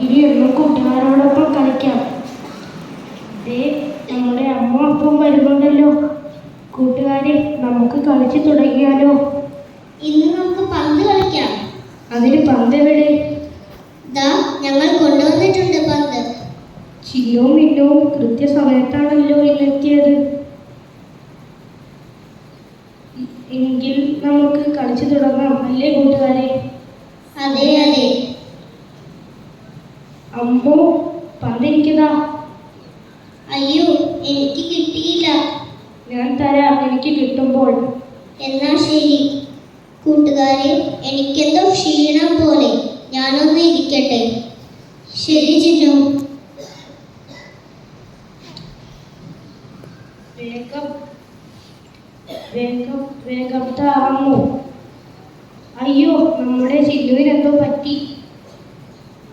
ഇനി എന്നും കൂട്ടുകാരോടൊപ്പം കളിക്കാം. നമ്മുടെ അമ്മ അപ്പം വരുന്നുണ്ടല്ലോ. കൂട്ടുകാരെ, നമുക്ക് കളിച്ചു തുടങ്ങിയാലോ? ഇന്ന് നമുക്ക് പന്ത് കളിക്കാം. അതിന് പന്ത് എവിടെ? ഞങ്ങൾ കൊണ്ടുവന്നിട്ടുണ്ട് പന്ത്. ചിന്നും മിന്നും കൃത്യസമയത്താണല്ലോ ഇന്നെത്തിയത്. എങ്കിൽ നമുക്ക് കളിച്ചു തുടങ്ങാം, അല്ലേ കൂട്ടുകാരെ? അതെ അതെ. അമ്മോ, പന്തിരിക്കുന്നതാ. അയ്യോ, എനിക്ക് കിട്ടിയില്ല. ഞാൻ തരാം, എനിക്ക് കിട്ടുമ്പോൾ. എന്നാ ശരി. കൂട്ടുകാരെ, എനിക്കെന്തോ ക്ഷീണം പോലെ. ഞാനൊന്ന് ഇരിക്കട്ടെ. ശരി ചിന്നു. വേഗം വേഗം വേഗം താങ്ങൂ. അയ്യോ, നമ്മുടെ ചിന്നുവിനെന്തോ പറ്റി.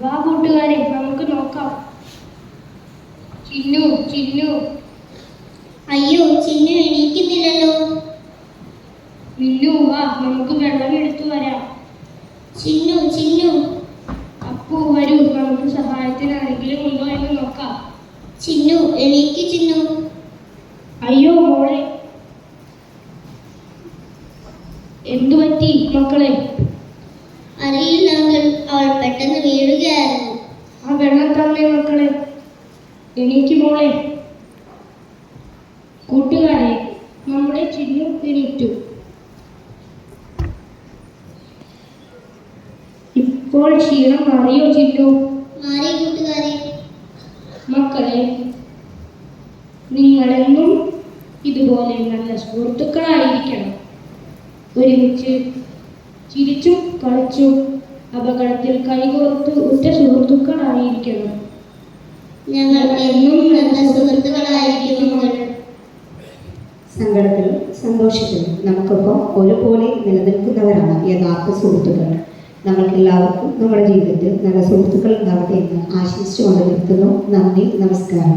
വാ കൂട്ടുകാരെ, നമുക്ക് നോക്കാം. ചിന്നു ചിന്നു. അയ്യോ, ചിന്നു എണീക്കുന്നില്ലല്ലോ. മിന്നു, വാ, നമുക്ക് വെള്ളം എടുത്തു വരാം. ചിന്നു ചിന്നു. അപ്പു, വരൂ, നമുക്ക് സഹായത്തിന് ആരെങ്കിലും ഉണ്ടോ എന്ന് നോക്കാം. ചിന്നു, എണീക്ക് ചിന്നു. അയ്യോ മോളെ, എന്തു പറ്റി മക്കളെ? അറിയില്ല അങ്കിൾ, അവൾ പെട്ടെന്ന് വീഴുകയായിരുന്നു. ആ വെള്ളം തന്നെ മക്കളെ. എണീക്ക് മോളെ. കൂട്ടുകാരെ, നമ്മുടെ ചിന്നു എണീറ്റു. ഇപ്പോൾ ക്ഷീണം മാറിയോ ചിന്നു? മാറി കൂട്ടുകാരെ. മക്കളെ, നിങ്ങളെന്നും ഇതുപോലെ നല്ല സുഹൃത്തുക്കളായിരിക്കണം. ഒരുമിച്ച് ചിരിച്ചും കളിച്ചും അപകടത്തിൽ കൈകോർത്ത് ഉറ്റ സുഹൃത്തുക്കളായിരിക്കണം. ഞങ്ങൾ എന്നും നല്ല സുഹൃത്തുക്കളായിരിക്കും. സങ്കടത്തിലും സന്തോഷത്തിലും നമുക്കൊപ്പം ഒരുപോലെ നിലനിൽക്കുന്നവരാണ് യഥാർത്ഥ സുഹൃത്തുക്കൾ. നമ്മൾക്കെല്ലാവർക്കും നമ്മുടെ ജീവിതത്തിൽ നല്ല സുഹൃത്തുക്കൾ ഉണ്ടാവട്ടെ എന്ന് ആശംസിച്ചുകൊണ്ട് നിർത്തുന്നു. നന്ദി, നമസ്കാരം.